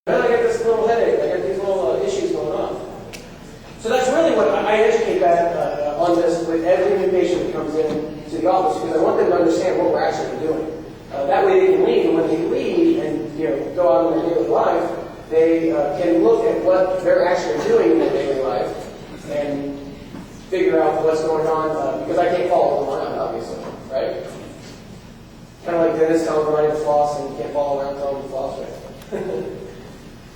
Then I get this little headache, I get these little issues going on. So that's really what I educate that on this with every new patient that comes in to the office, because I want them to understand what we're actually doing. That way they can leave, and when they leave and go out in their daily life, they can look at what they're actually doing in their daily life and figure out what's going on, because I can't follow them around, obviously, right? Kind of like Dennis telling everybody to floss, and you can't follow around telling them to floss, right?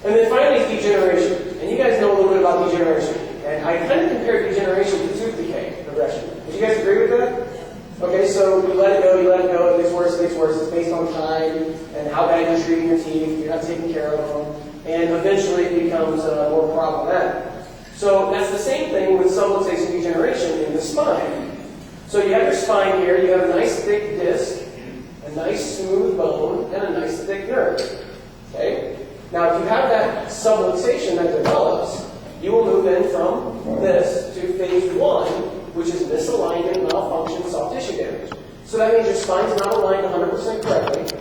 And then finally, degeneration. And you guys know a little bit about degeneration. And I kind of compare degeneration to tooth decay progression. Would you guys agree with that? Okay, so you let it go, it gets worse, It's based on time and how bad you're treating your teeth, you're not taking care of them, and eventually it becomes more problematic. So that's the same thing with subluxation degeneration in the spine. So you have your spine here, you have a nice thick disc, a nice smooth bone, and a nice thick nerve. Okay? Now, if you have that subluxation that develops, you will move in from this to phase 1, which is misalignment, malfunction, soft tissue damage. So that means your spine's not aligned 100% correctly.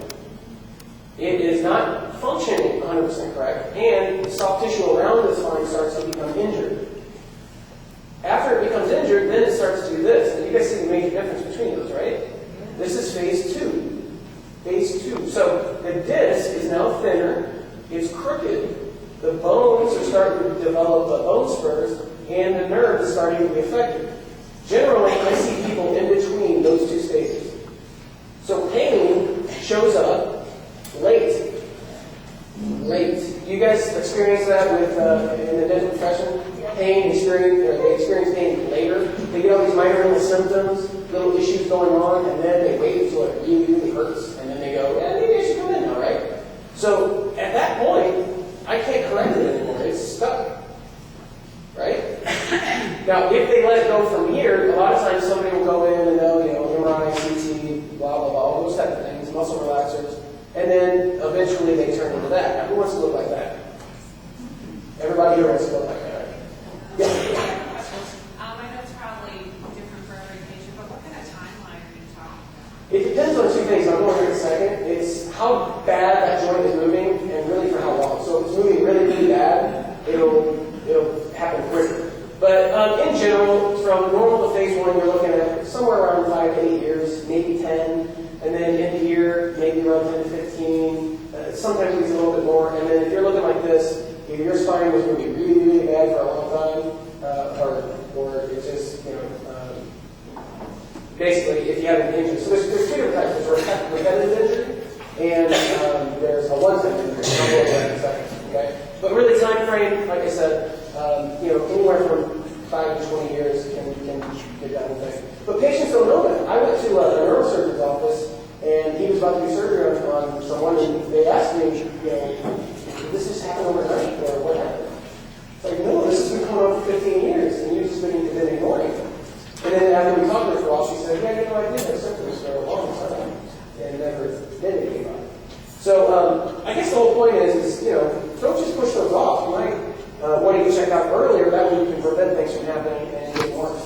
It is not functioning 100% correct, and the soft tissue around the spine starts to become injured. After it becomes injured, then it starts to do this. And you guys see the major difference between those, right? This is phase 2. Phase 2. So the disc is now thinner. It's crooked, the bones are starting to develop bone spurs, and the nerve is starting to be affected. Generally, I see people in between those two stages. So pain shows up late. Late. Do you guys experience that with in the dental profession? They experience pain later. They get all these minor little symptoms, little issues going on, and then they wait until it really, really hurts, and then they go, yeah, maybe I should come in now, right? So at that point, I can't correct it anymore. It's stuck. Right? Now, if they let it go from here, a lot of times somebody will go in and they'll, MRI, CT, blah, blah, blah, all those type of things, muscle relaxers, and then eventually they turn into that. Now, who wants to look like that? Everybody here wants to look like that, right? Yeah. I know it's probably different for every patient, but what kind of timeline are you talking about? It depends on two things. I'll go over here in a second. It's how bad that joint is moving and really for how long. So if it's moving really, really bad, it'll happen quicker. But in general, from normal to phase 1, you're looking at somewhere around 5 to 8 years, maybe 10. And then in the year, maybe around 10 to 15. Sometimes it's a little bit more. And then if you're looking like this, if your spine was moving really, really bad for a long time, or it's just, basically, if you have an injury. So there's two different types. There's repetitive injury, and there's a one-time injury. I'll go over that in a second. Okay? But really, time frame, like I said, anywhere from 5 to 20 years can get that whole thing. But patients don't know that. I went to a neurosurgeon's office, and he was about to do surgery on someone, and they asked me, did this just happen overnight, or what happened? It's like, no, this has been going on for 15 years, and you've just been ignoring it. And then after we talked to her for a while, she said, yeah, I had no idea I had symptoms for a long time, and never did anything about it. So I guess the whole point is don't just push those off. You might want to get checked out earlier. That way you can prevent things from happening and getting worse.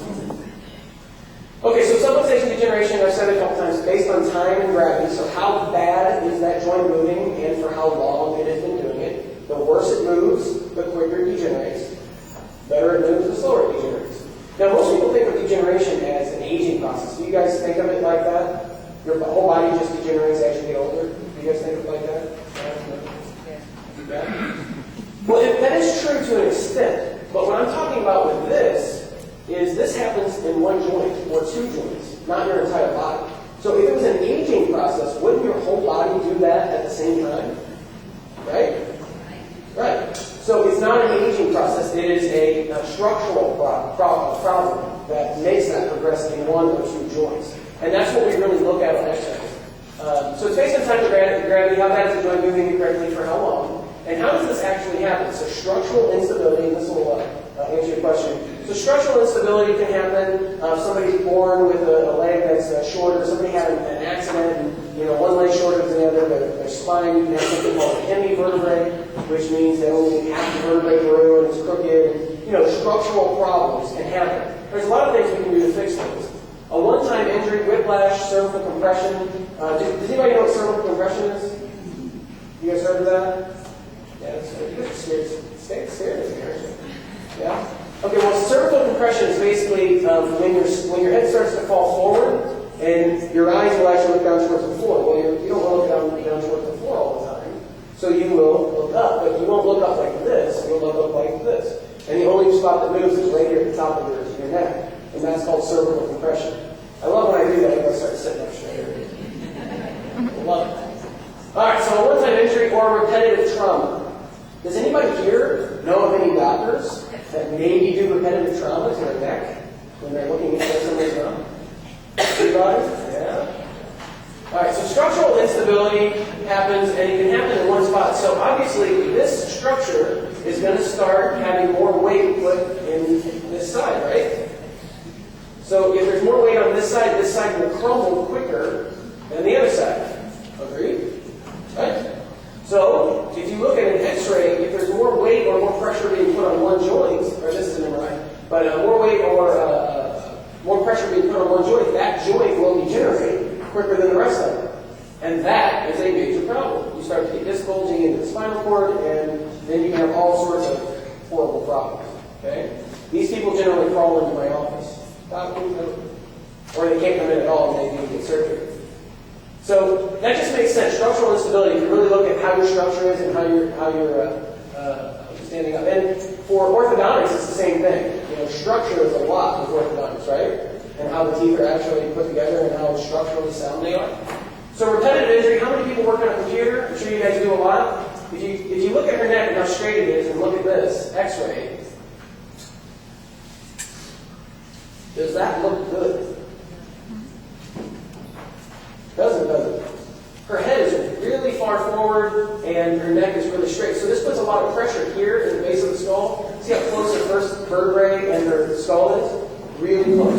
Okay, so subluxation degeneration, I've said it a couple times, based on time and gravity. So how bad is that joint moving and for how long it has been doing it. The worse it moves, the quicker it degenerates. Better it moves, the slower it degenerates. Now, most people think of degeneration as an aging process. Do you guys think of it like that? Your whole body just degenerates as you get older? Do you guys think of it like that? Yeah. Well, that is true to an extent. But what I'm talking about with this is this happens in one joint or two joints, not your entire body. So if it was an aging process, wouldn't your whole body do that at the same time? Right? Right. So it's not an aging process. It is a structural problem that makes that progress in one or two joints. And that's what we really look at on X-rays. So it's based on time and gravity, how bad is the joint moving correctly for how long, and how does this actually happen? So structural instability, and this will answer your question. So structural instability can happen. Somebody's born with a leg that's shorter. Somebody had an accident, and one leg shorter than the other. Their spine, you can have something called a hemivertebrae, which means they only get half the vertebrae through, and it's crooked. Structural problems can happen. There's a lot of things we can do to fix things. A one-time injury, whiplash, cervical compression. Does anybody know what cervical compression is? You guys heard of that? Yeah, you guys are scared of me, aren't you? Yeah? Okay, well, cervical compression is basically when your head starts to fall forward and your eyes will actually look down towards the floor. Well, you don't want to look down towards the floor all the time, so you will look up, but you won't look up like this, you'll look up like this. And the only spot that moves is right here at the top of your neck, and that's called cervical compression. I love when I do that, I start sitting up straighter. I love it. Alright, so a one-time injury or repetitive trauma. Does anybody here know of any doctors that maybe do repetitive trauma to their neck when they're looking at somebody's arm? Anybody? Yeah? Alright, so structural instability happens, and it can happen in one spot. So obviously, this structure is going to start having more weight put in this side, right? So if there's more weight on this side will crumble quicker than the other side. Agreed? Right? So, if you look at an x-ray, if there's more weight or more pressure being put on one joint, or this is an MRI, but more weight or more pressure being put on one joint, that joint will degenerate quicker than the rest of it. And that is a major problem. You start to get disc bulging into the spinal cord, and then you can have all sorts of horrible problems. Okay? These people generally crawl into my office. Or they can't come in at all and they need to get surgery. So that just makes sense. Structural instability, you really look at how your structure is and how you're standing up. And for orthodontics, it's the same thing. You know, structure is a lot with orthodontics, right? And how the teeth are actually put together and how structurally sound they are. So repetitive injury, how many people work on a computer? I'm sure you guys do a lot. If you look at her neck and how straight it is and look at this x-ray, does that look good? Does it? Her head is really far forward and her neck is really straight. So this puts a lot of pressure here in the base of the skull. See how close the first vertebrae and her skull is? Really close.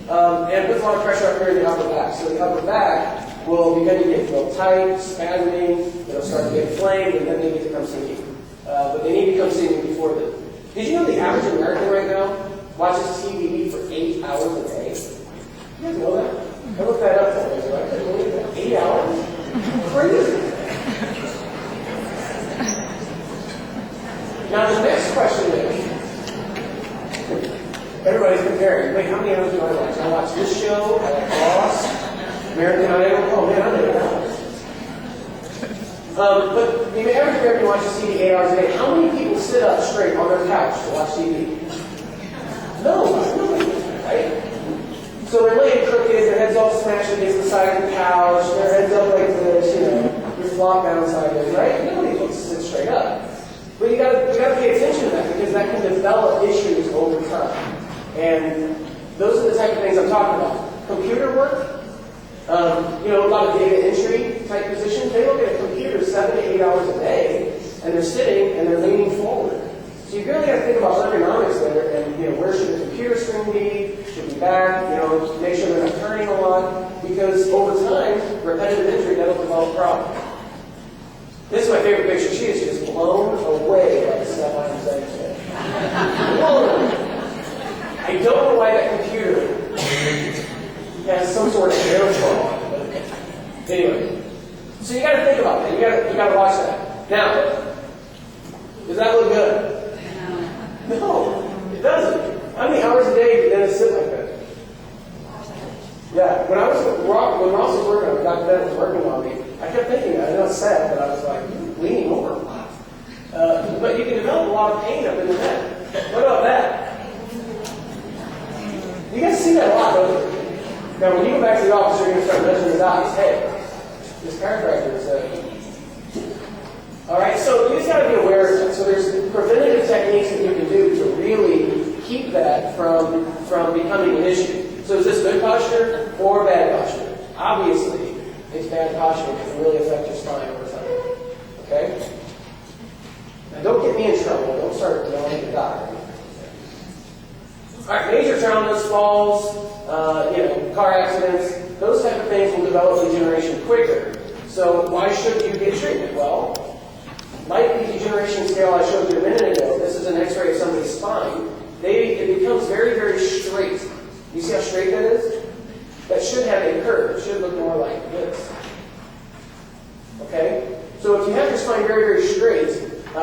And it puts a lot of pressure up here in the upper back. So the upper back will begin to get real tight, spasming, it'll start to get inflamed, and then they need to come see me. But they need to come see me before then. Did you know the average American right now watches TV for 8 hours a day? You guys know that? I looked that up for you. I couldn't believe that. 8 hours? Crazy. Now the next question is, everybody's comparing. Wait, how many hours do I watch? I watch this show, I watch Boss, American Idol. Oh man, I'm 8 hours. But the average American watches TV 8 hours a day. How many people sit up straight on their couch to watch TV? No, nobody, right? So they're laying crooked, their heads all smashed against the side of the couch, their heads up like this, you're flopped down sideways, right? Nobody wants to sit straight up. But you gotta pay attention to that because that can develop issues over time. And those are the type of things I'm talking about. Computer work, a lot of data entry type positions, they look at a computer 7 to 8 hours a day, and they're sitting and they're leaning forward. So you really got to think about ergonomics there, and where should the computer screen be? Should be back? Make sure they're not turning a lot, because over time, repetitive injury that'll develop problems. This is my favorite picture. She is just blown away by the stuff I'm saying today. Blown away. I don't know why that computer has some sort of airflow on it, but anyway. So you got to think about that. You got to watch that. Now, does that look good? No, it doesn't. How many hours a day did Dennis sit like that? Yeah, when Ross was working on me, Dr. Dennis was working on me, I kept thinking, I know it's sad, but I was like, leaning over a lot. But you can develop a lot of pain up in the neck. What about that? You guys see that a lot, don't you? Now, when you go back to the office, you're going to start measuring the dots. Hey, this chiropractor is all right, so you just got to be aware of that. So there's preventative techniques that you can do to really keep that from becoming an issue. So is this good posture or bad posture? Obviously, it's bad posture because it can really affect your spine over time. Okay? Now don't get me in trouble. Don't start yelling at the doctor. All right, major traumas, falls, car accidents, those type of things will develop degeneration quicker. So why should you get treatment? Well, like the degeneration scale I showed you a minute ago, this is an x-ray of somebody's spine, it becomes very, very straight. You see how straight that is? That should have a curve. It should look more like this. Okay? So if you have your spine very, very straight,